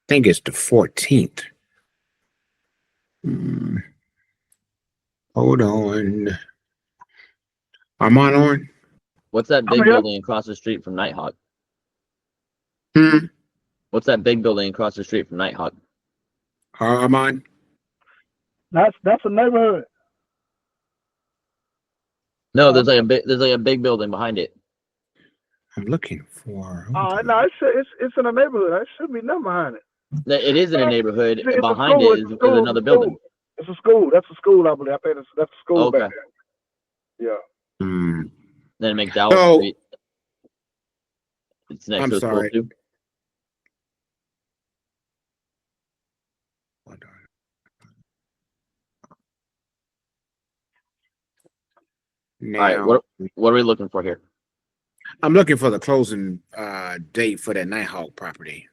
think it's the 14th. Hold on. Arman on? What's that big building across the street from Nighthawk? What's that big building across the street from Nighthawk? Arman? That's a neighborhood. No, there's like a big building behind it. I'm looking for. No, it's in a neighborhood. There should be nothing behind it. It is in a neighborhood. It's behind it is another building. It's a school. That's a school, I believe. I think that's a school back there. Yeah. Then McDowell Street. It's next to the school too. Now, all right, what are we looking for here? I'm looking for the closing date for that Nighthawk property.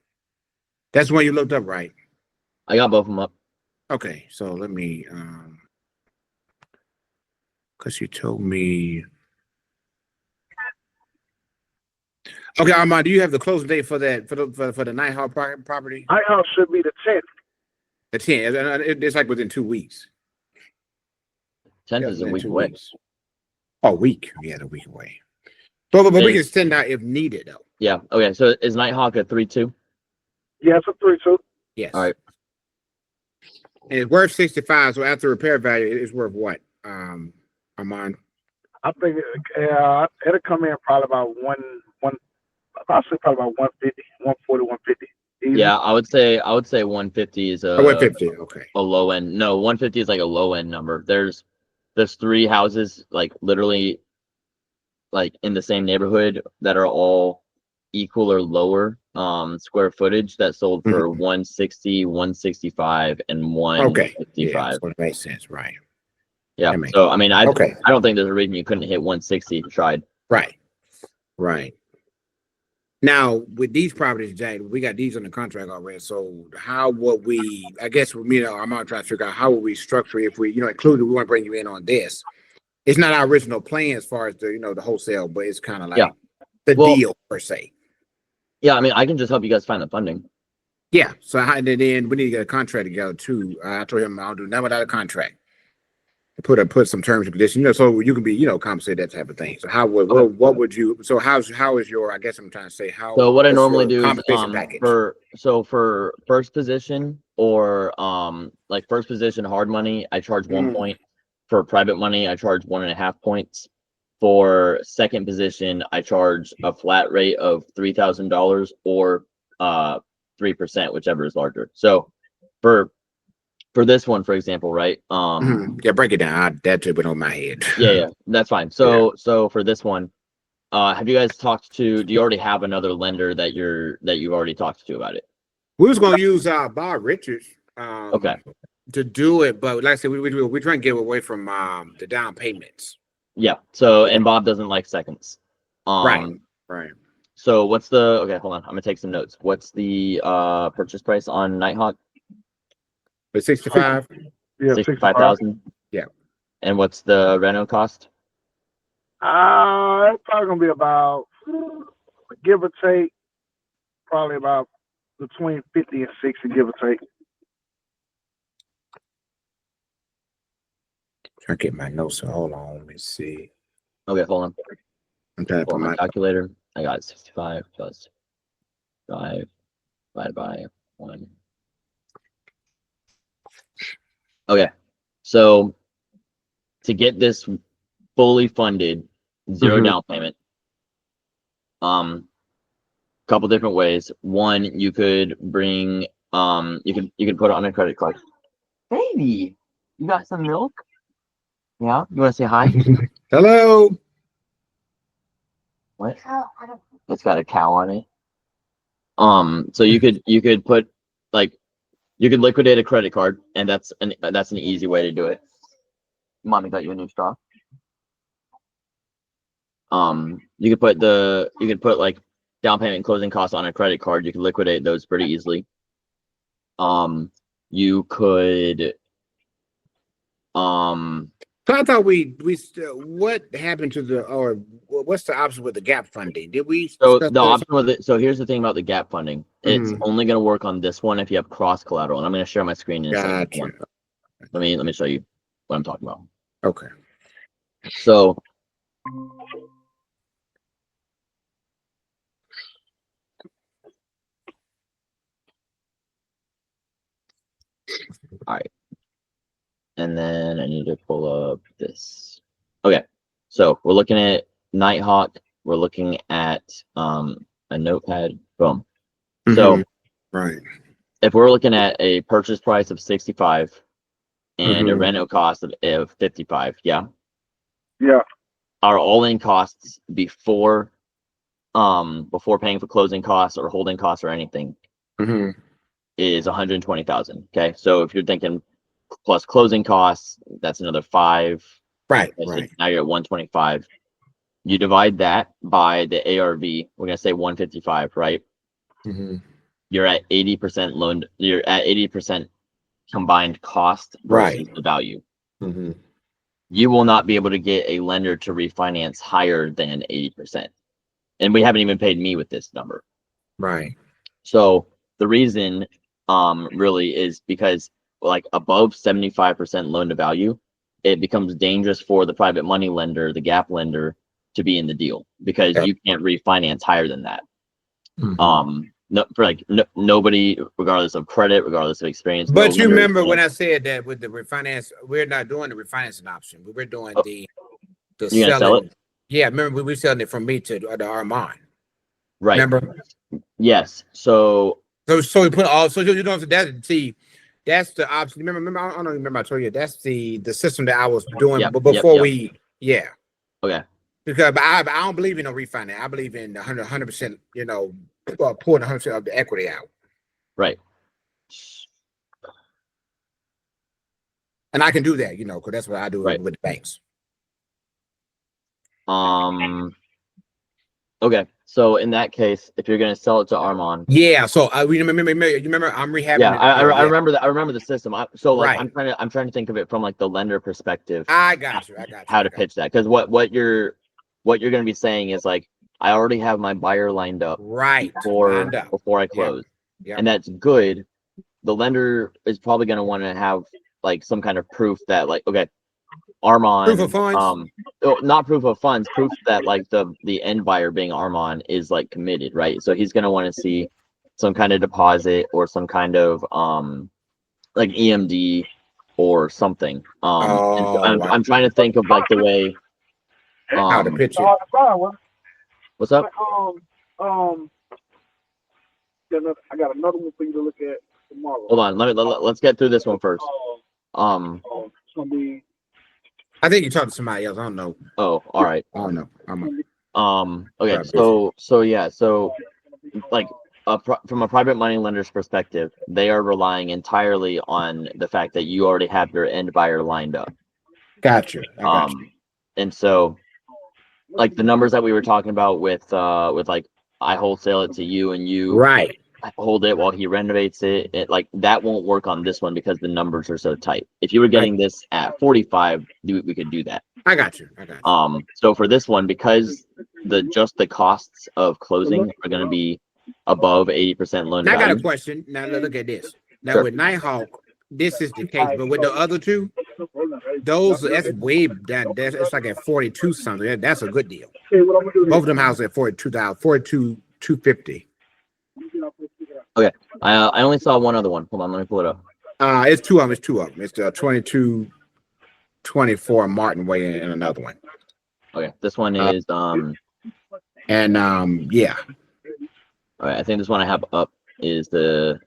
That's the one you looked up, right? I got both of them up. Okay, so let me because you told me. Okay, Armand, do you have the closing date for that for the Nighthawk property? Nighthawk should be the 10th. The 10th. It's like within 2 weeks. 10th is a week away. Oh, week. Yeah, a week away. But we can send out if needed, though. Yeah. Okay. So is Nighthawk a 3-2? Yeah, it's a 3-2. Yes. All right. And it's worth 65. So after repair value, it's worth what, Armand? I think it'll come in probably about probably about 150, 140, 150. Easy. Yeah, I would say 150 is 150. Okay. A low end. No, 150 is like a low end number. There's 3 houses like literally like in the same neighborhood that are all equal or lower square footage that sold for 160, 165, and 155. Yeah, so it makes sense, right? Yeah. So I mean, I don't think there's a reason you couldn't hit 160 if you tried. Right. Now with these properties, Jay, we got these on the contract already. So how would we? I guess with me, I'm not trying to figure out how would we structure if we, including we want to bring you in on this. It's not our original plan as far as the the wholesale, but it's kind of like the deal per se. Yeah, I mean, I can just help you guys find the funding. Yeah. So then we need to get a contract together too. I told him I'll do nothing without a contract. Put some terms and conditions, so you can be, compensate that type of thing. So what would you? So how is your? I guess I'm trying to say how. So what I normally do is for first position or like first position hard money, I charge 1 point. For private money, I charge 1.5 points. For second position, I charge a flat rate of $3,000 or 3%, whichever is larger. So for this one, for example, right? Yeah, break it down. That went on my head. Yeah, that's fine. So for this one, have you guys do you already have another lender that you've already talked to about it? We was gonna use Bob Richards. Okay. To do it, but like I said, we're trying to get away from the down payments. Yeah. So and Bob doesn't like seconds. Right. So what's okay, hold on. I'm gonna take some notes. What's the purchase price on Nighthawk? For 65? Yeah, 65,000. Yeah. And what's the reno cost? It's probably gonna be about, give or take, probably about between 50 and 60, give or take. Trying to get my notes. So hold on, let me see. Okay, hold on. I'm trying to put my calculator. I got 65 plus 5 divided by 1. Okay, so to get this fully funded, 0 down payment, couple different ways. One, you could bring you could put it on a credit card. Baby, you got some milk? Yeah, you want to say hi? Hello. What? It's got a cow on it. So you could put you could liquidate a credit card, and that's an easy way to do it. Mommy got you a new straw. You could put like down payment and closing costs on a credit card. You can liquidate those pretty easily. You could So I thought what happened to or what's the option with the gap funding? Did we? So the option with it. So here's the thing about the gap funding. It's only going to work on this one if you have cross collateral. And I'm going to share my screen in a second. Let me show you what I'm talking about. Okay. So. All right. And then I need to pull up this. Okay. So we're looking at Nighthawk. We're looking at a notepad. Boom. So right. If we're looking at a purchase price of 65 and a rental cost of 55, yeah. Yeah. Our all-in costs before paying for closing costs or holding costs or anything is 120,000. Okay. So if you're thinking plus closing costs, that's another 5. Right. So Right. now you're at 125. You divide that by the ARV. We're gonna say 155, right? You're at 80% loan. You're at 80% combined cost versus the value. You will not be able to get a lender to refinance higher than 80%. And we haven't even paid me with this number. Right. So the reason really is because like above 75% loan to value, it becomes dangerous for the private money lender, the gap lender, to be in the deal because you can't refinance higher than that. Nobody, regardless of credit, regardless of experience. But you remember when I said that with the refinance, we're not doing the refinancing option. We're doing the you're gonna sell it? Yeah, remember we were selling it from me to the Arman. Right. Remember? Yes. So we put all you don't have to see. That's the option. Remember, I don't remember I told you that's the system that I was doing before we Okay. Because I don't believe in no refinance. I believe in 100%, pulling 100% of the equity out. Right. And I can do that, because that's what I do with the banks. Okay. So in that case, if you're going to sell it to Arman. Yeah. So you remember I'm rehabbing. Yeah, I remember that. I remember the system. I'm trying to think of it from like the lender perspective. I got you. How to pitch that. Because what you're going to be saying is like, I already have my buyer lined up before I close. Yep. And that's good. The lender is probably going to want to have like some kind of proof that like, okay, Arman, proof of funds. Not proof of funds, proof that like the end buyer being Arman is like committed, right? So he's going to want to see some kind of deposit or some kind of like EMD or something. I'm trying to think of like the way how to pitch it. What's up? I got another one for you to look at tomorrow. Hold on, let's get through this one first. It's gonna be. I think you talked to somebody else. I don't know. Oh, all right. I don't know. Okay. So like from a private money lender's perspective, they are relying entirely on the fact that you already have your end buyer lined up. Gotcha. And so like the numbers that we were talking about with like I wholesale it to you and you hold it while he renovates it, like that won't work on this one because the numbers are so tight. If you were getting this at 45, we could do that. I got you. So for this one, because the costs of closing are going to be above 80% loan now value. I got a question. Now look at this. Now with Nighthawk, this is the case, but with the other two, that's way down. It's like at 42 something. That's a good deal. Both of them houses at 42,250. Okay, I only saw one other one. Hold on, let me pull it up. It's two of them. It's the 2224 Martin Way and another one. Okay, this one is yeah. All right, I think this one I have up is the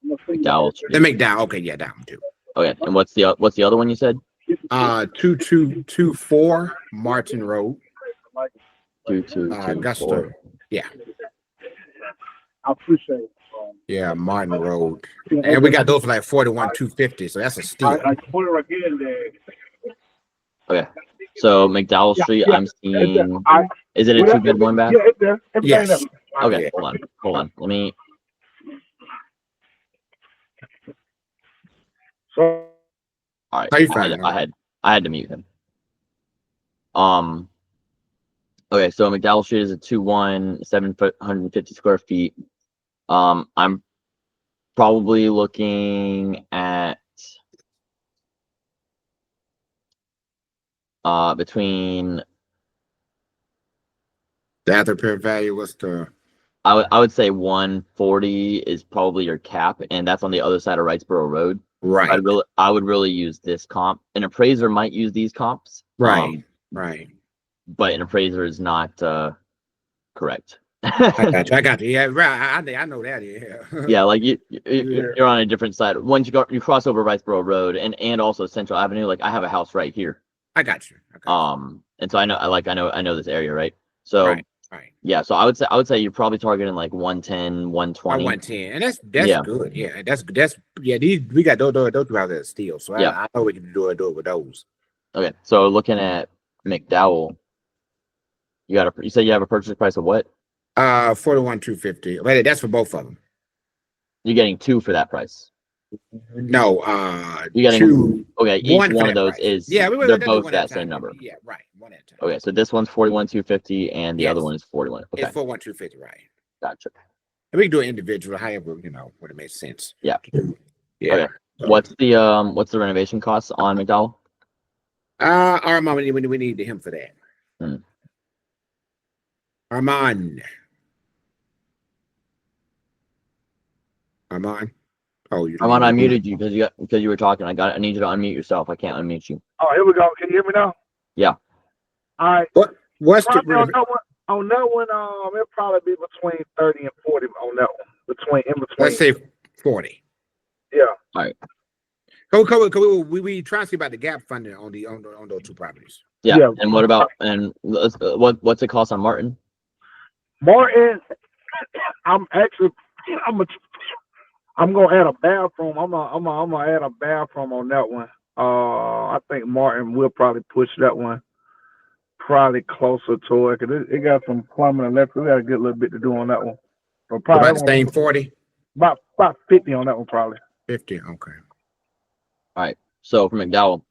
McDowell Street. The McDowell. Okay, yeah, that one too. Okay, and what's the other one you said? 2224 Martin Road. 2224. Augusta. Yeah. I appreciate it. Yeah, Martin Road. And we got those for like 41,250, so that's a steal. I put it right here in there. Okay. So McDowell Street, I'm seeing. Is it a 2-bed 1-bath? Yeah, it's there. Yes. Okay, hold on. Let me. So, all right. How you find I had to mute him. Okay, so McDowell Street is a 2-1, 750 square feet. I'm probably looking at between. The after repair value was the. I would say 140 is probably your cap, and that's on the other side of Wrightsboro Road. Right. I would really use this comp. An appraiser might use these comps. Right. Right. But an appraiser is not correct. I got you. Yeah, right. I know that. Yeah. Yeah, like you're on a different side. Once you cross over Wrightsboro Road and also Central Avenue, like I have a house right here. I got you. And so I know this area, right? So right. Yeah, so I would say you're probably targeting like 110, 120. 110, and that's good. Yeah, that's we got those houses at steel, so yeah. I know we can do it with those. Okay, so looking at McDowell, you said you have a purchase price of what? 41,250. Wait, that's for both of them. You're getting 2 for that price. No, you're getting 2. Okay, each one of those price. Is they're both that same number. Yeah, right. One at a time. Okay, so this one's 41,250, and the other one is 41. Okay, it's 41,250, right? Gotcha. And we can do it individual, however when it makes sense. Yeah. Yeah. Okay. So, what's the renovation costs on McDowell? Arman, we need him for that. Arman. Oh, Arman, I muted you because you were talking. I need you to unmute yourself. I can't unmute you. Oh, here we go. Can you hear me now? Yeah. All right. What's the on that one? It'll probably be between 30 and 40 on that one. In between. Let's say 40. Yeah. All right. We try to see about the gap funding on those 2 properties. Yeah. And what about what's the cost on Martin? Martin, I'm gonna add a bathroom. I'm gonna add a bathroom on that one. I think Martin will probably push that one probably closer to it because it got some plumbing and electrical. We got a good little bit to do on that one. But probably about the same 40. About 50 on that one probably. 50. Okay. All right. So for McDowell,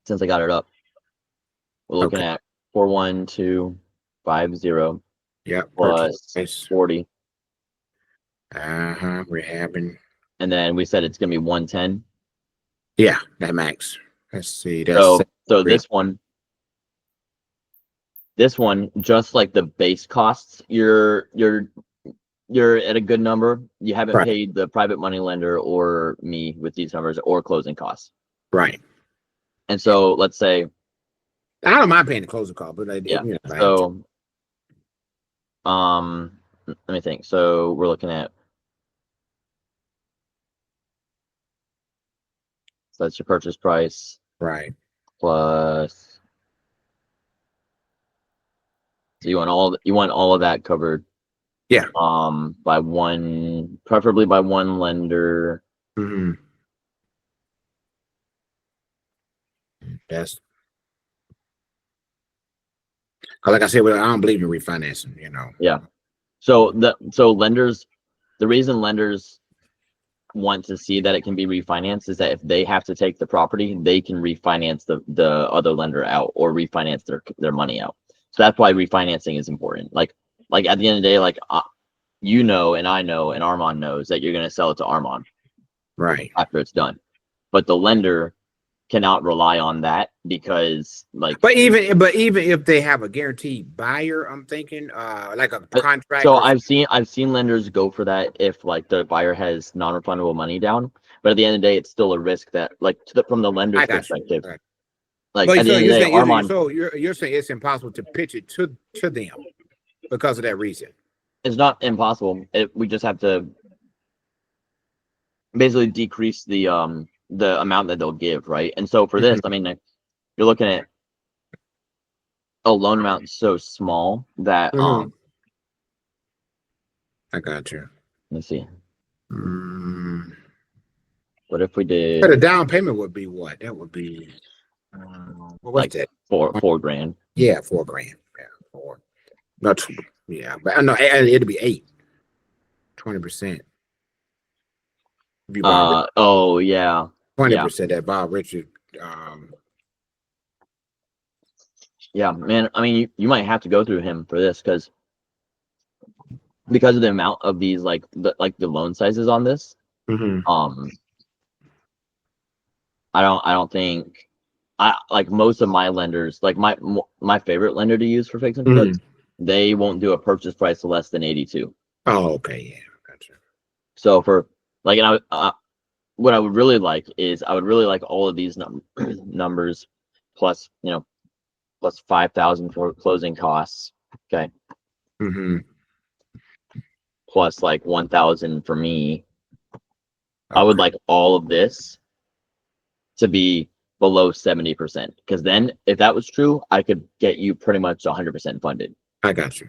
since I got it up, we're looking at 41250. Yeah. Plus 40. We're having. And then we said it's gonna be 110. Yeah, that max. Let's see. So this one, just like the base costs, you're at a good number. You haven't paid the private money lender or me with these numbers or closing costs. Right. And so let's say I don't mind paying the closing cost, but so let me think. So we're looking at, so that's your purchase price. Right. Plus, so you want all of that covered. Yeah. Preferably by one lender. Mm-hmm. That's like I said, I don't believe in refinancing, Yeah. So lenders, the reason lenders want to see that it can be refinanced is that if they have to take the property, they can refinance the other lender out or refinance their money out. So that's why refinancing is important. Like at the end of the day, and I know, and Arman knows that you're going to sell it to Arman, right, after it's done. But the lender cannot rely on that because, but even if they have a guaranteed buyer, I'm thinking like a contract. So I've seen lenders go for that if like the buyer has non-refundable money down. But at the end of the day, it's still a risk that from the lender's perspective. Right. Like at the end of the day, Arman. So you're saying it's impossible to pitch it to them because of that reason. It's not impossible. We just have to basically decrease the amount that they'll give, right? And so for this, I mean, you're looking at a loan amount so small that I got you. Let's see. What if we did? But a down payment would be what? That would be like that? $4,000. Yeah, $4,000. Yeah, 4. Not 2. Yeah, but no, it'd be 8. 20%. Oh yeah. 20% that Bob Richard Yeah, man. I mean, you might have to go through him for this because of the amount of these the loan sizes on this. I don't think most of my lenders, like my favorite lender to use for fix and flips, they won't do a purchase price less than 82. Oh, okay, yeah, gotcha. So for what I would really like is I would really like all of these numbers plus plus 5,000 for closing costs. Okay. Plus 1,000 for me. Okay. I would like all of this to be below 70%, because then if that was true, I could get you pretty much 100% funded. I got you.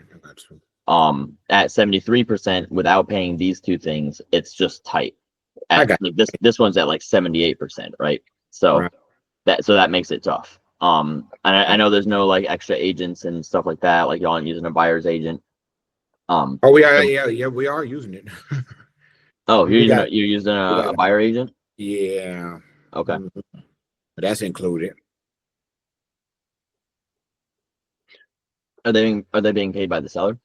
At 73% without paying these two things, it's just tight. This one's at 78%, right? So that makes it tough. And I know there's no extra agents and stuff like that, y'all aren't using a buyer's agent. We are, we are using it. Oh, you're using a buyer agent? Yeah. Okay. But that's included. Are they being paid by the seller?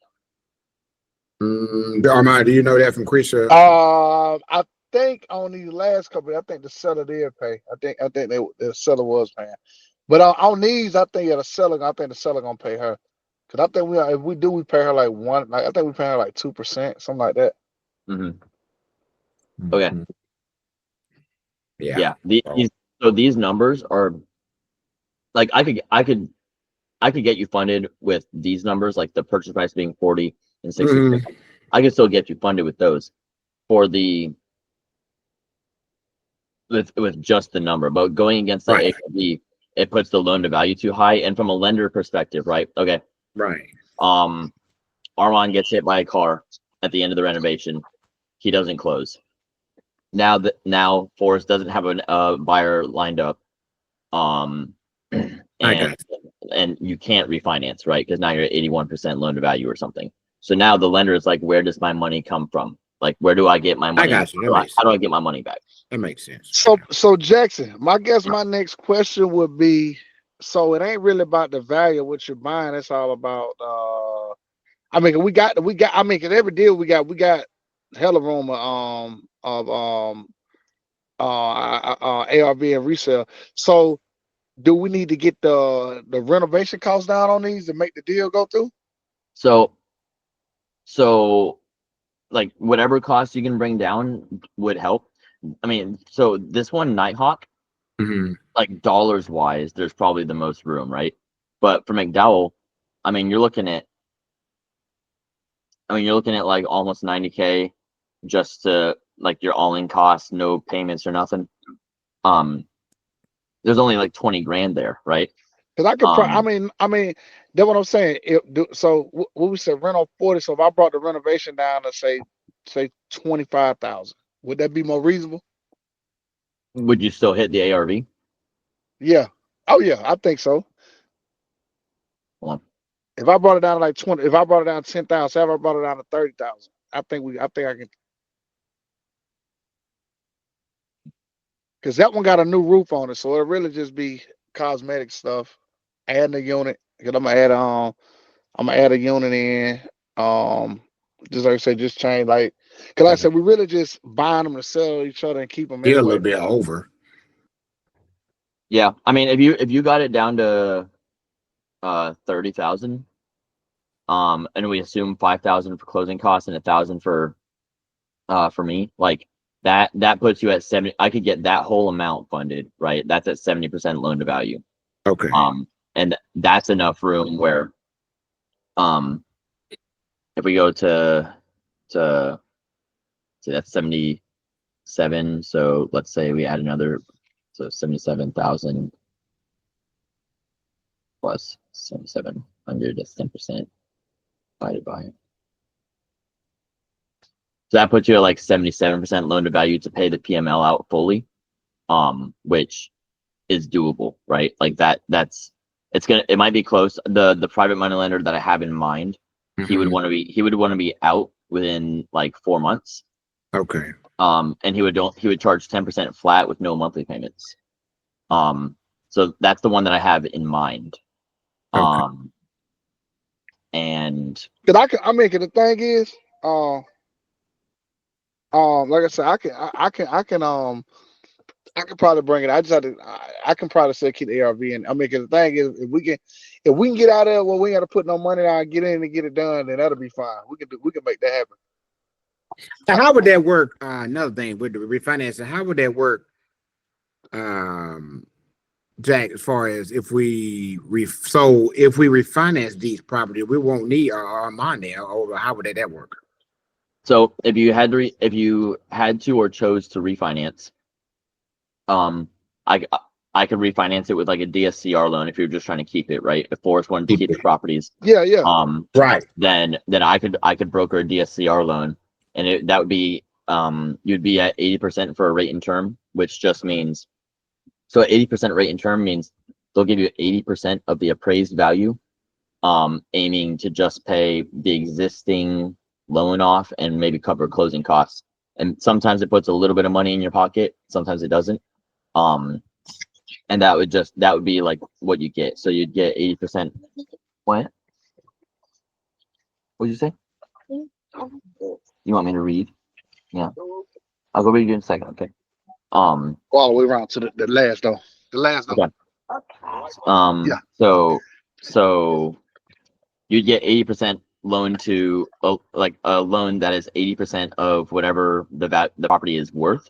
Arman, do you know that from Chris? I think on these last couple, I think the seller did pay. I think the seller was paying. But on these, I think the seller gonna pay her. Cause I think we pay her I think we pay her 2%, something like that. Okay. Yeah. These numbers are I could get you funded with these numbers, the purchase price being 40 and 60. I could still get you funded with those for with just the number, but going against the ARV, it puts the loan to value too high. And from a lender perspective, right? Okay. Right. Arman gets hit by a car at the end of the renovation. He doesn't close. Now Forrest doesn't have a buyer lined up. And you can't refinance, right? Because now you're at 81% loan to value or something. So now the lender is where does my money come from? Where do I get my money? I got you. How do I get my money back? That makes sense. So Jackson, my next question would be, so it ain't really about the value of what you're buying. It's all about I mean, I mean, cause every deal we got hella room of ARV and resale. So do we need to get the renovation costs down on these to make the deal go through? So whatever cost you can bring down would help. I mean, so this one Nighthawk, dollars wise, there's probably the most room, right? But for McDowell, I mean, you're looking at almost 90K just to your all-in costs, no payments or nothing. There's only 20 grand there, right? Because I could, I mean, that's what I'm saying. So what we said, rent on 40. So if I brought the renovation down to say 25,000, would that be more reasonable? Would you still hit the ARV? Yeah. Oh yeah, I think so. Hold on. If I brought it down to 20, if I brought it down to 10,000, say if I brought it down to 30,000, I think I can. Because that one got a new roof on it, so it'll really just be cosmetic stuff. Adding a unit, because I'm gonna add a unit in. Just like I said, just change because I said we really just buying them to sell each other and keep them anyway. A little bit over. Yeah, I mean, if you got it down to 30,000, and we assume 5,000 for closing costs and 1,000 for me, that puts you at 70. I could get that whole amount funded, right? That's at 70% loan to value. Okay. And that's enough room where, if we go to that's 77. So let's say we add another, so 77,000 plus 7,700. That's 10% divided by. So that puts you at 77% loan to value to pay the PML out fully, which is doable, right? It might be close. The private money lender that I have in mind, he would want to be out within 4 months. Okay. And he would charge 10% flat with no monthly payments. So that's the one that I have in mind. Okay. And Cause cause the thing is, like I said, I can probably bring it. I just have to. I can probably still keep the ARV in. I mean, cause the thing is, if we can get out of there, well, we ain't got to put no money down, get in and get it done, then that'll be fine. We can make that happen. Now, how would that work? Another thing with the refinancing, how would that work? Jack, as far as if we refinance these properties, we won't need our Arman there, or how would that work? so if you had to or chose to refinance, I could refinance it with like a DSCR loan if you're just trying to keep it, right? If Forrest wanted to keep the properties, Yeah. Right. then I could broker a DSCR loan, and that would be you'd be at 80% for a rate and term, which just means 80% rate and term means they'll give you 80% of the appraised value, aiming to just pay the existing loan off and maybe cover closing costs. And sometimes it puts a little bit of money in your pocket, sometimes it doesn't. And that would be like what you get. So you'd get 80%. What? What'd you say? You want me to read? Yeah. I'll go read you in a second, okay? All the way around to the last though. The last though. Okay. Yeah. So you'd get 80% loan to like a loan that is 80% of whatever the property is worth.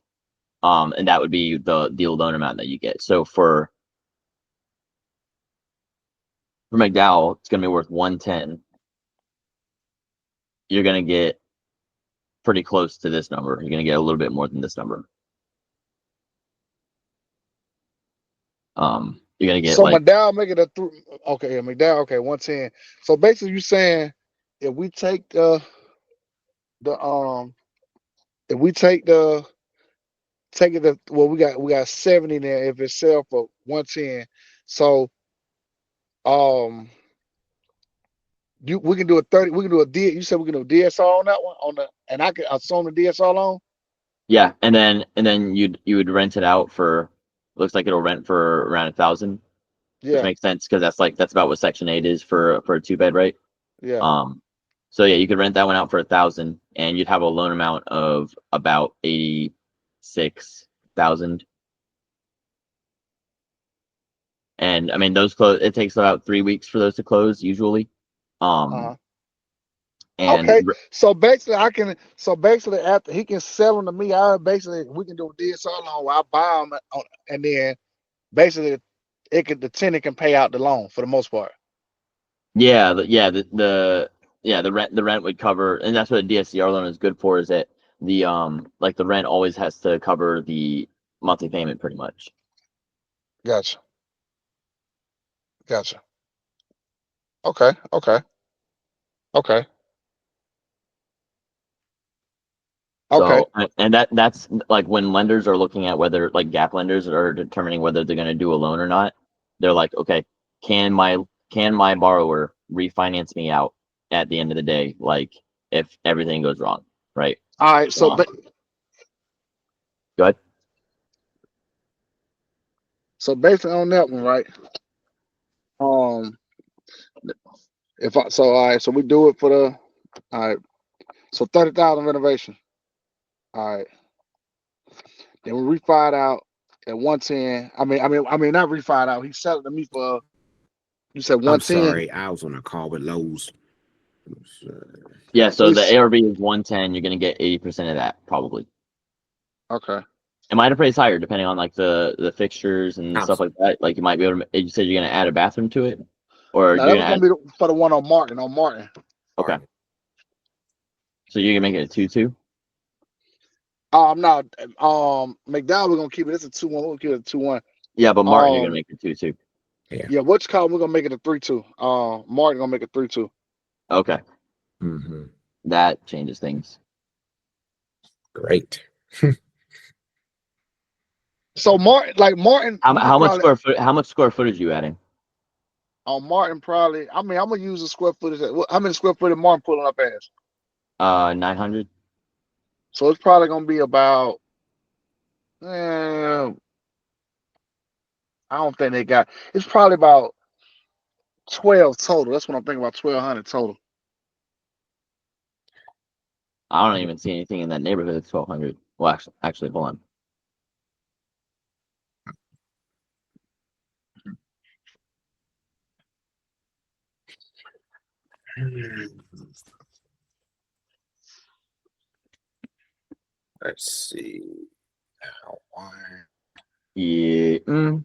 And that would be the loan amount that you get. So for McDowell, it's gonna be worth 110. You're gonna get pretty close to this number. You're gonna get a little bit more than this number. You're gonna get so like McDowell make it a okay, McDowell, okay, 110. So basically you're saying if we take if we take it well, we got 70 there if it's sell for 110. So we can do a 30, we can do a D, you said we can do a DSR on that one and I can assume the DSR loan? yeah, and then you would rent it out for, looks like it'll rent for around 1,000, which Yeah, makes sense because that's about what Section 8 is for a 2-bed, right? yeah. So yeah, you could rent that one out for 1,000, and you'd have a loan amount of about 86,000. And I mean, those close. It takes about 3 weeks for those to close usually. And Okay, so basically after he can sell them to me, we can do a DSR loan where I buy them and then basically the tenant can pay out the loan for the most part. yeah, the rent would cover, and that's what a DSCR loan is good for, is that the like the rent always has to cover the monthly payment pretty much. Gotcha. Okay. So, and that's like when lenders are looking at whether, like gap lenders are determining whether they're going to do a loan or not. They're like, okay, can my borrower refinance me out at the end of the day, like if everything goes wrong, right? All right. So, go ahead. So based on that one, right? All right, so we do it for all right. So 30,000 renovation. All right. Then we refi it out at 110. I mean, not refi it out. He sell it to me for, you said 110. I'm sorry, I was on a call with Lowe's. Yeah, so the ARV is 110. You're gonna get 80% of that probably. Okay. It might appraise higher depending on like the fixtures and stuff like that. Like you might be able to. You said you're gonna add a bathroom to it, or no, that was gonna be for the one on Martin. Okay. So you're gonna make it a 2-2. No. McDowell, we're gonna keep it. It's a 2-1. We're gonna keep it a 2-1. Yeah, but Martin, you're gonna make it 2-2. Yeah. What's called? We're gonna make it a 3-2. Martin gonna make it 3-2. Okay. Mm-hmm. That changes things. So Martin. How much square footage are you adding? Martin probably. I mean, I'm gonna use the square footage. How many square footage Martin pulling up as? 900. So it's probably gonna be about. I don't think they got. It's probably about 12 total. That's what I'm thinking about. 1,200 total. I don't even see anything in that neighborhood at 1,200. Well, actually, hold on. Let's see. Yeah,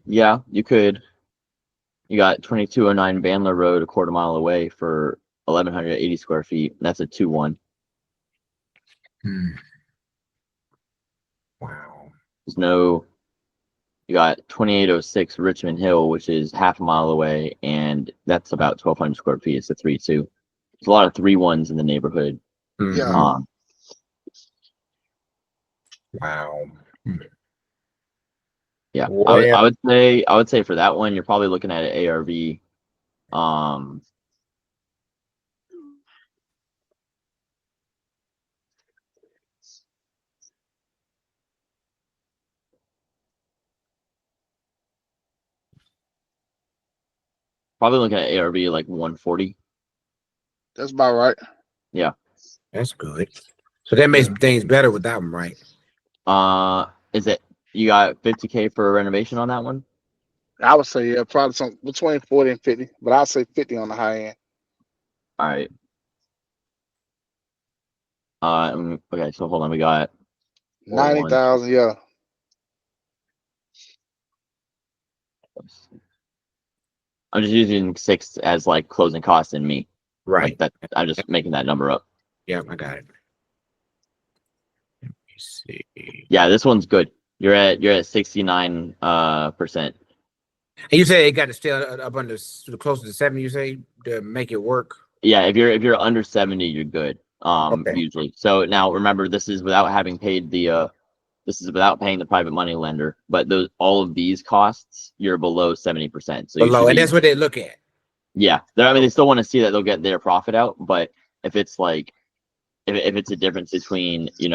yeah, you could. You got 2209 Bandler Road, a quarter mile away for 1,180 square feet. That's a 2-1. Wow. There's no. You got 2806 Richmond Hill, which is half a mile away, and that's about 1,200 square feet. It's a 3-2. There's a lot of 3-1s in the neighborhood. Yeah. Wow. Yeah, Well, I would say for that one, you're probably looking at an ARV. Probably looking at ARV like 140. That's about right. Yeah. That's good. So that makes things better with that one, right? Is it you got 50K for a renovation on that one? I would say, yeah, probably some between 40 and 50, but I'd say 50 on the high end. All right. Okay, so hold on. We got 90,000, yeah. I'm just using 6 as like closing costs in me. Right. Like that, I'm just making that number up. Yeah, I got it. Let me see. Yeah, this one's good. You're at 69%. And you said it got to stay up under close to 70, you say, to make it work? Yeah, if you're under 70, you're good. Okay. Usually. So now remember, this is without having paid the this is without paying the private money lender, but all of these costs, you're below 70%. So Below, and that's what they look at. Yeah, I mean, they still want to see that they'll get their profit out, but if it's like, if it's a difference between, you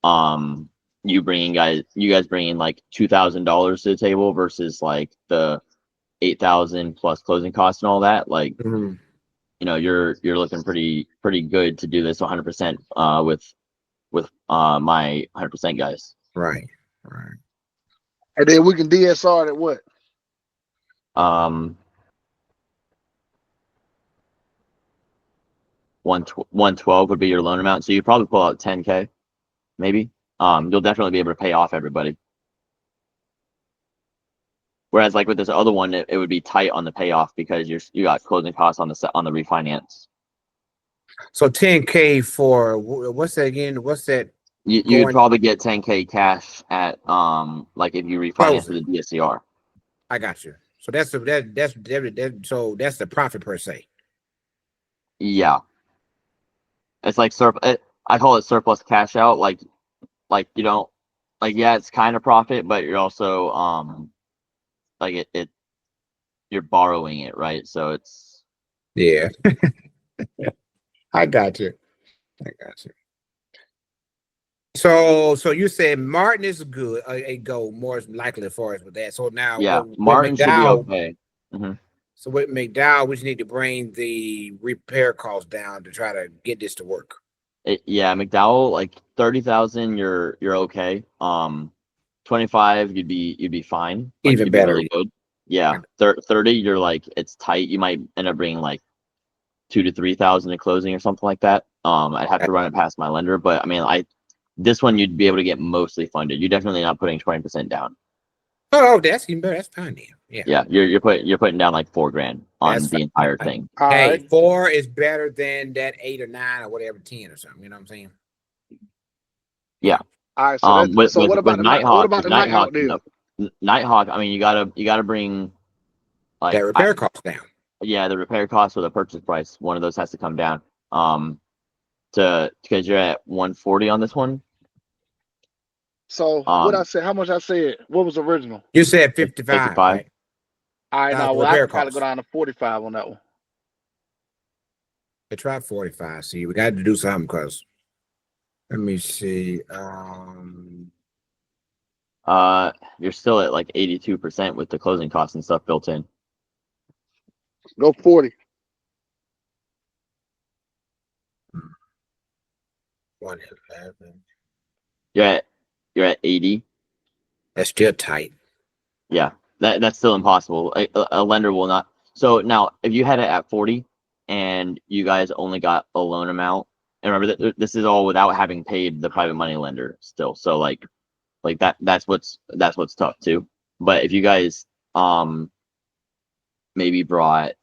guys bringing like $2,000 to the table versus like the 8,000 plus closing costs and all that, like, you're looking pretty good to do this 100% with my 100% guys. Right. And then we can DSR at what? 112 would be your loan amount, so you probably pull out 10K, maybe. You'll definitely be able to pay off everybody. Whereas like with this other one, it would be tight on the payoff because you got closing costs on the refinance. So 10K for what's that again? What's that? You'd probably get 10K cash at like if you refinance with a DSCR. I got you. So that's so that's the profit per se. Yeah, it's like I call it surplus cash out. Like you don't yeah, it's kind of profit, but you're also like you're borrowing it, right? So it's yeah. I got you. So you said Martin is good, a go more likely for us with that. So now, yeah, with Martin should be McDowell, okay. So with McDowell, we just need to bring the repair costs down to try to get this to work. Yeah, McDowell, like 30,000, you're okay. 25, you'd be fine. Like, Even you'd better. be really good. Yeah, 30, you're like, it's tight. You might end up bringing like 2,000 to 3,000 in closing or something like that. I'd have to run it past my lender, but I mean, this one you'd be able to get mostly funded. You're definitely not putting 20% down. Oh, that's even better. That's fine then. Yeah, you're putting down like $4,000 on the entire thing. Hey, 4 is better than that 8 or 9 or whatever, 10 or something. You know what I'm saying? Yeah. All right. So what about the Nighthawk deal? Nighthawk, I mean, you gotta bring like that repair cost down. Yeah, the repair cost or the purchase price. One of those has to come down. Because you're at 140 on this one. So what I said, how much I said? What was original? You said 55. Right? All right, now I can probably go down to 45 on that one. I tried 45. See, we got to do something because let me see. You're still at like 82% with the closing costs and stuff built in. Go 40. 111. You're at 80. That's still tight. Yeah, that's still impossible. A lender will not. So now, if you had it at 40, and you guys only got a loan amount, and remember that this is all without having paid the private money lender still. So like that's what's tough too. But if you guys maybe brought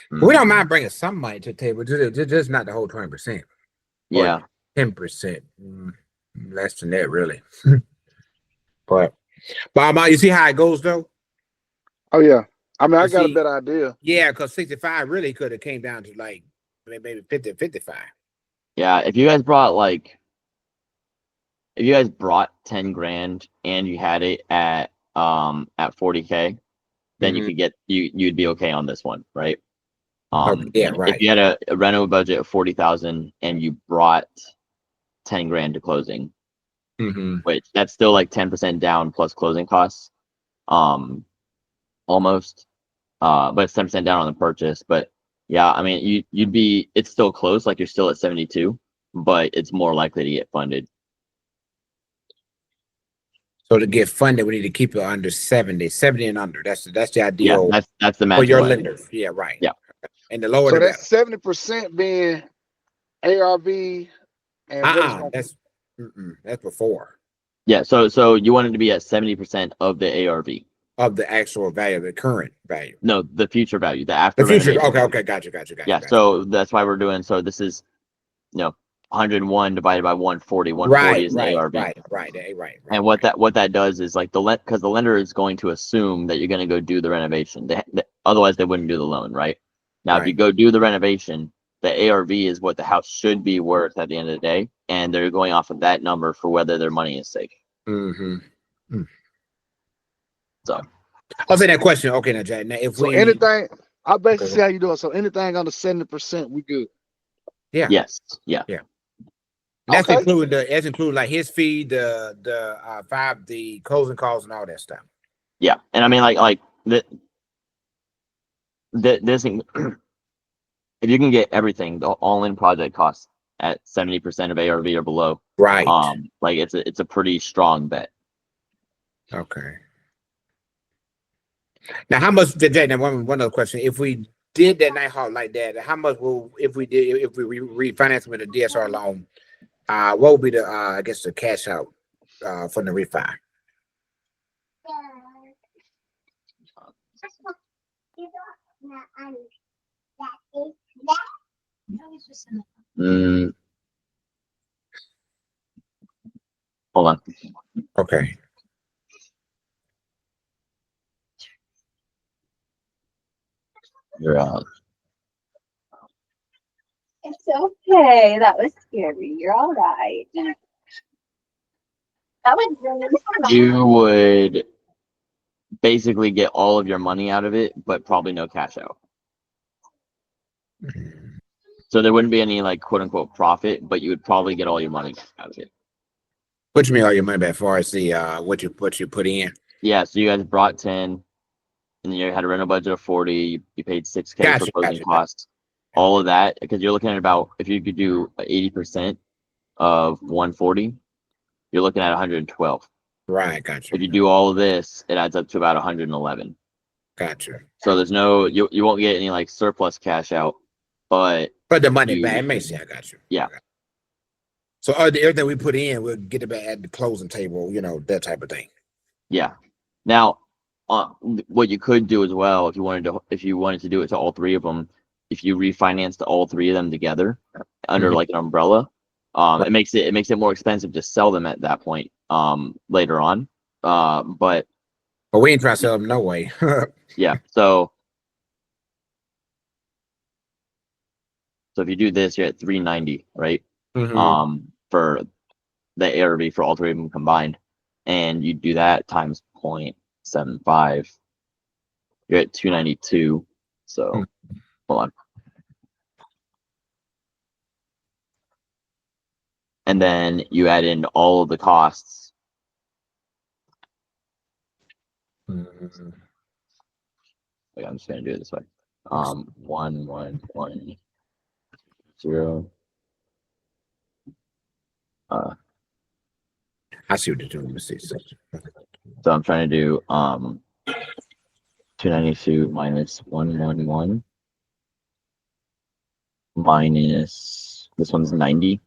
We don't mind bringing some money to the table, just not the whole 20%. yeah 10%. Less than that, really. But you see how it goes though? Oh yeah. I mean, I got a See, better idea. Yeah, because 65 really could have came down to like maybe 50, 55. yeah. If you guys brought 10 grand and you had it at 40K, then you could get you'd be okay on this one, right? Yeah, right. If you had a reno budget of 40,000 and you brought 10 grand to closing, which that's still like 10% down plus closing costs, almost. But it's 10% down on the purchase. But yeah, I mean, it's still close, like you're still at 72, but it's more likely to get funded. So to get funded, we need to keep it under 70 and under. That's the ideal. Yeah, that's the for magic your limit. lenders. Yeah, right. Yeah. And the lower So the that's better. 70% being ARV and that's before Yeah, so you want it to be at 70% of the ARV. of the actual value, the current value. No, the future value, the after The future. renovation. Okay, gotcha. Yeah, so that's why we're doing. So this is 101 divided by 140. 140 is the ARV. Right. And what that does is like because the lender is going to assume that you're going to go do the renovation. Otherwise, they wouldn't do the loan, right? Now, if you go do the renovation, the ARV is what the house should be worth at the end of the day, and they're going off of that number for whether their money is safe. So I'll say that question. Okay, now Jack. Now, anything, I basically see how you doing. So anything under 70%, we good. Yeah. Yes. Yeah. That's including like his fee, the closing costs and all that stuff. Yeah, and I mean like this if you can get everything, the all-in project costs at 70% of ARV or below, right? Like it's a pretty strong bet. Okay. Now, how much did that? Now, one other question: if we did that night halt like that, how much if we refinance with a DSCR loan? What would be the I guess the cash out from the refi? Hold on. Okay. You're out. It's okay. That was scary. You're all right. That was really fun. You would basically get all of your money out of it, but probably no cash out. So there wouldn't be any like quote unquote profit, but you would probably get all your money out of it. What you mean all your money back as far as the what you put in? Yeah, so you guys brought 10 and you had a rental budget of 40, you paid 6K for closing costs. All of that, because you're looking at about, if you could do 80% of 140, you're looking at 112. Right, gotcha. If you do all of this, it adds up to about 111. Gotcha. So there's you won't get any like surplus cash out, but the money back, it makes sense. I got you. Yeah. So everything we put in, we'll get it back at the closing table, that type of thing. Yeah. Now, what you could do as well, if you wanted to do it to all three of them, if you refinanced all three of them together under like an umbrella, it makes it more expensive to sell them at that point later on. But we ain't trying to sell them no way. Yeah. So if you do this, you're at 390, right? For the ARV for all three of them combined, and you do that times 0.75, you're at 292. So hold on. And then you add in all of the costs. Like, I'm just gonna do it this way. 1 1 1 0. I see what you're doing. Let me see. So I'm trying to do 292 minus 111 minus this one's 90.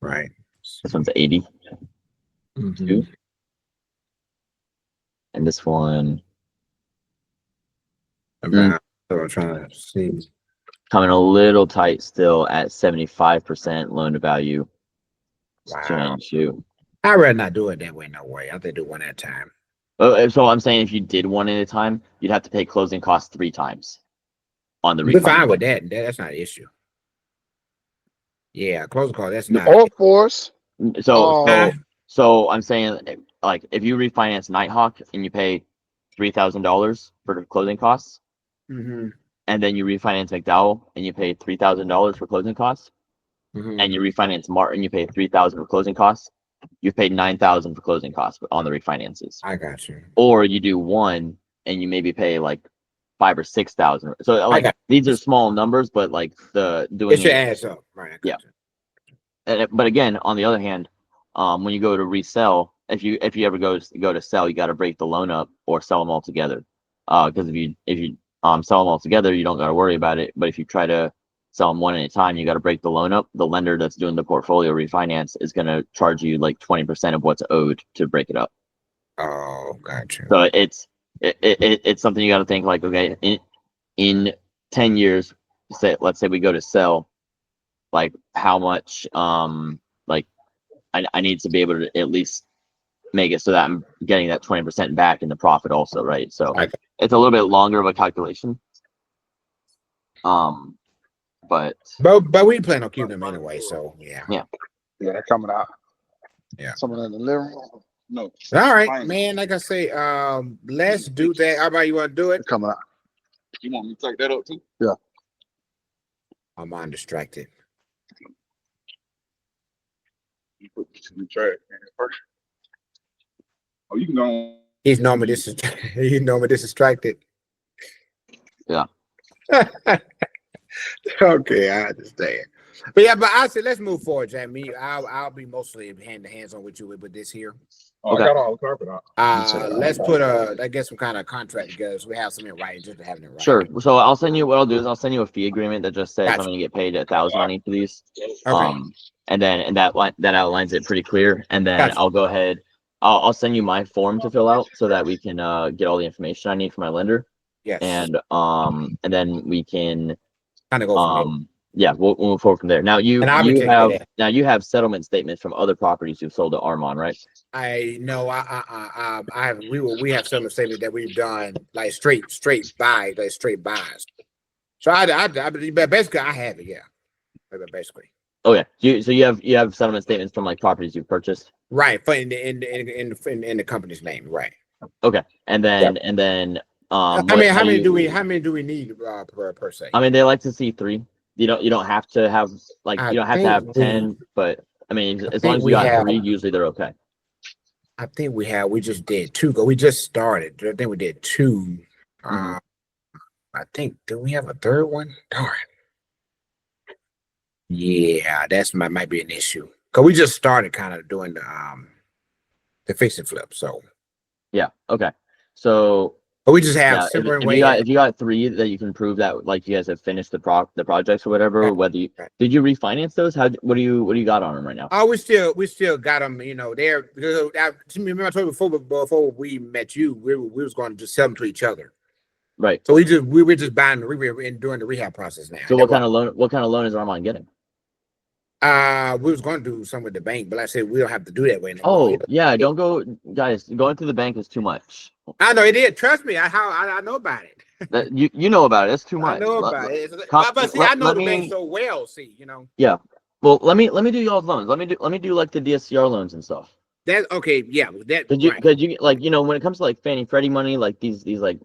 Right. This one's 80. Mm-hmm. And this one About so I'm trying to see. coming a little tight still at 75% loan to value. Wow. 292. I'd rather not do it that way. No way. I think do one at a time. So I'm saying if you did one at a time, you'd have to pay closing costs 3 times on the We're fine refinance. with that. That's not an issue. Yeah, closing call. That's The not. all fours. So I'm saying, like, if you refinance Nighthawk and you pay $3,000 for the closing costs, Mm-hmm. and then you refinance McDowell and you pay $3,000 for closing costs, Mm-hmm. and you refinance Martin, you pay $3,000 for closing costs, you've paid $9,000 for closing costs on the refinances. I got you. Or you do one and you maybe pay like $5,000 or $6,000. So like these are small numbers, but like doing it should add up, right? I got you. But again, on the other hand, when you go to resell, if you ever go to sell, you got to break the loan up or sell them all together. Because if you sell them all together, you don't got to worry about it. But if you try to sell them one at a time, you got to break the loan up. The lender that's doing the portfolio refinance is going to charge you like 20% of what's owed to break it up. Oh, gotcha. So it's something you got to think like, okay, in 10 years, let's say we go to sell, like how much like I need to be able to at least make it so that I'm getting that 20% back in the profit also, right? So it's a little bit longer of a calculation. But we plan on keeping them anyway, so yeah. Yeah, they're coming out. Yeah. Someone in the living room. No. All right, man. Like I say, let's do that. Everybody, you want to do it? They're coming out. You want me to take that up too? Yeah. I'm undistracted. You put this in the trash man, first. Oh, you can go. He's normally distracted. Yeah. Okay, I understand. But yeah, but I said let's move forward, Jamie. I'll be mostly hands on with you with this here. Oh, Okay. I got all the carpet out. Let's put some kind of contract together so we have something in writing, just to have it in writing. Sure. So I'll send you, what I'll do is I'll send you a fee agreement that just says Gotcha. I'm going to get paid $1,000 on each of these. Okay. And that outlines it pretty clear. And then Gotcha. I'll go ahead. I'll send you my form to fill out so that we can get all the information I need from my lender. Yes. And then we can kind of go from we'll move forward from there. Now you have settlement statements from other properties you've sold to Arman, right? I know. We have settlement statements that we've done like straight buys, like straight buys. So basically I have it, yeah. Basically. Okay. So you have settlement statements from like properties you've purchased. Right, in the company's name, right? Okay, and then how many do we need per se? I mean, they like to see 3. You don't have to have you don't have to have 10, but I mean, as long as you got 3, usually they're okay. I think we just did 2. We just started. I think we did 2. I think, do we have a third one? Darn. Yeah, might be an issue. Because we just started kind of doing the fix and flip. So yeah, okay. So but we just have if you got 3 that you can prove that like you guys have finished the projects or whatever, whether you did you refinance those? What do you got on them right now? Oh, we still got them, they're remember I told you before we met you, we was going to just sell them to each other. Right. So we were just buying during the rehab process now. So what kind of loan is Arman getting? We was going to do something with the bank, but like I said we don't have to do that way anymore. Oh yeah, don't go, guys. Going to the bank is too much. I know it is. Trust me, I know about it. You know about it. It's too much. I know about it. But see, I know the bank so well. See, Yeah. Well, let me do y'all's loans. Let me do like the DSCR loans and stuff. That's okay. Yeah. Because you like when it comes to like Fannie Freddie money, like these like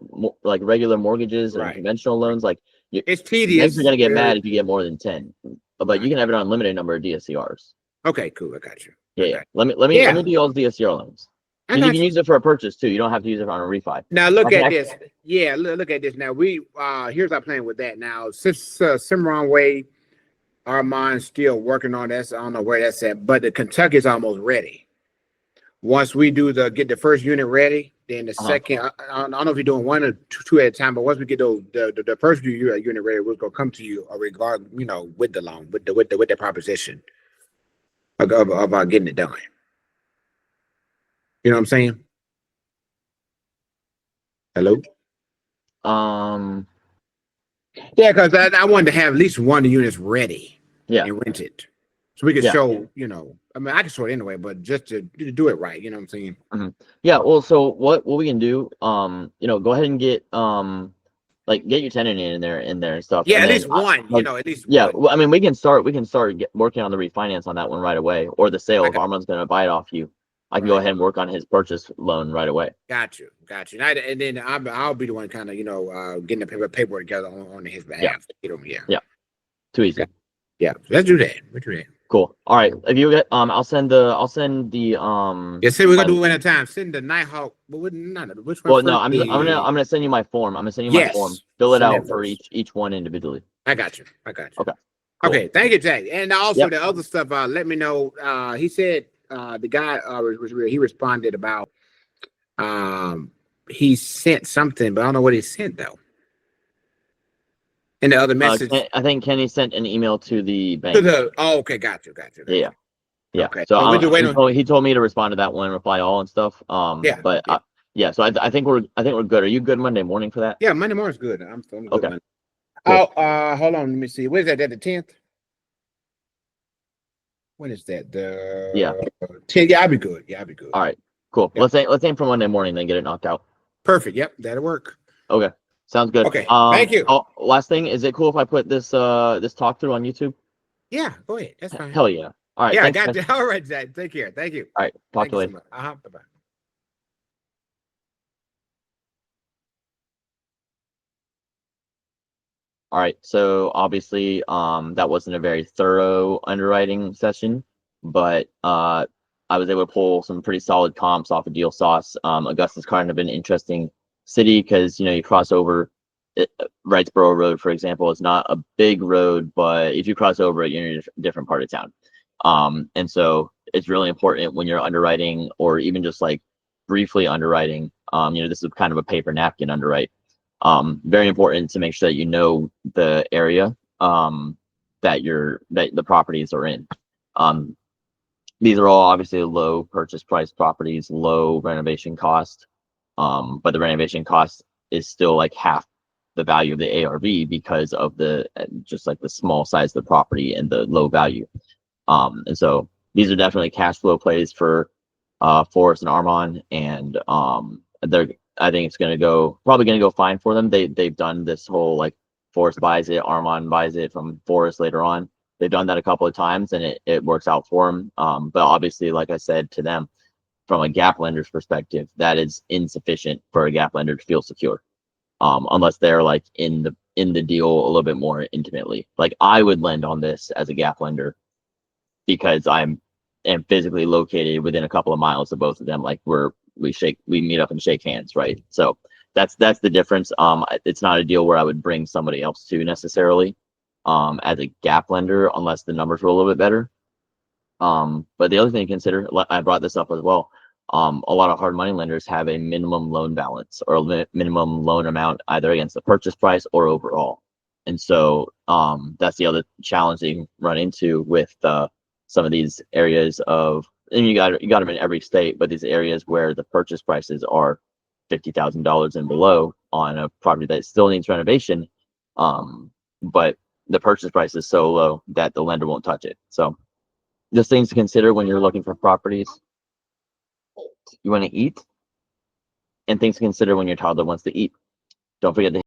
regular mortgages and conventional loans, like it's tedious. Banks are gonna get mad if you get more than 10, but you can have an unlimited number of DSCRs. Okay, cool. I got you. Yeah. Let me do y'all's DSCR loans. I You got can you. use it for a purchase too. You don't have to use it on a refi. Now look Okay. at this. Yeah, look at this. Now we here's our plan with that. Now since Cimarron Way, Arman's still working on that. So I don't know where that's at, but the Kentucky's almost ready. Once we get the first unit ready, then the second. I don't know if you're doing one or two at a time, but once we get the first unit ready, we're gonna come to you with the loan, with the proposition about getting it done. You know what I'm saying? Hello. Yeah, because I wanted to have at least one of the units ready. Yeah. And rent it, so we could Yeah. show. I mean, I can show it anyway, but just to do it right. You know what I'm saying? Yeah. Well, so what we can do, go ahead and get get your tenant in there and stuff. Yeah, and at then, least one. At least yeah. one. Well, I mean, we can start working on the refinance on that one right away, or the sale. If Arman's going to buy it off you, I can go ahead and work on his purchase loan right away. Got you. And then I'll be the one kind of getting the paperwork together on his behalf. Yeah. Too easy. Yeah. Let's do that. Cool. All right. If you get I'll send the Yeah, say we're gonna do it at a time. Send the Nighthawk. But which one? Well, no, I'm gonna send you my form. I'm gonna send you my form. Fill it out for each one individually. I got you. Okay. Cool. Okay. Thank you, Jack. And also the other stuff. Let me know. He said the guy he responded about he sent something, but I don't know what he sent though. And the other message. I think Kenny sent an email to the bank. Okay, got you. Yeah. Okay. So he told me to respond to that one, reply all and stuff. So I think we're good. Are you good Monday morning for that? Yeah, Monday morning's good. I'm good. Okay. Cool. Hold on. Let me see. What is that? The 10th? When is that? The 10th. Yeah, I'll be good. All right. Cool. Yeah. Let's aim for Monday morning, then get it knocked out. Perfect. Yep, that'll work. Okay. Sounds good. Okay. Thank you. Oh, last thing, is it cool if I put this talk through on YouTube? Yeah, go ahead. That's fine. Hell yeah. All right. Yeah, thanks, I got man. you. All right, Zach. Take care. Thank you. All right. Talk to you later. So bye-bye. All right. So obviously, that wasn't a very thorough underwriting session, but I was able to pull some pretty solid comps off of Deal Sauce. Augusta's kind of an interesting city because you cross over Wrightsboro Road, for example, is not a big road, but if you cross over it, you're in a different part of town. And so it's really important when you're underwriting or even just like briefly underwriting. This is kind of a paper napkin underwrite. Very important to make sure that you know the area that the properties are in. These are all obviously low purchase price properties, low renovation cost, but the renovation cost is still like half the value of the ARV because of the small size of the property and the low value. And so these are definitely cash flow plays for Forrest and Arman, and I think it's probably gonna go fine for them. They've done this whole like Forrest buys it, Arman buys it from Forrest later on. They've done that a couple of times and it works out for them. But obviously, like I said to them, from a gap lender's perspective, that is insufficient for a gap lender to feel secure. Unless they're like in the deal a little bit more intimately. Like I would lend on this as a gap lender because am physically located within a couple of miles of both of them. Like we meet up and shake hands, right? So that's the difference. It's not a deal where I would bring somebody else to necessarily as a gap lender unless the numbers were a little bit better. But the other thing to consider, I brought this up as well. A lot of hard money lenders have a minimum loan balance or a minimum loan amount either against the purchase price or overall. And so that's the other challenge that you can run into with some of these areas and you got them in every state, but these areas where the purchase prices are $50,000 and below on a property that still needs renovation, but the purchase price is so low that the lender won't touch it. So just things to consider when you're looking for properties you want to eat, and things to consider when your toddler wants to eat. Don't forget to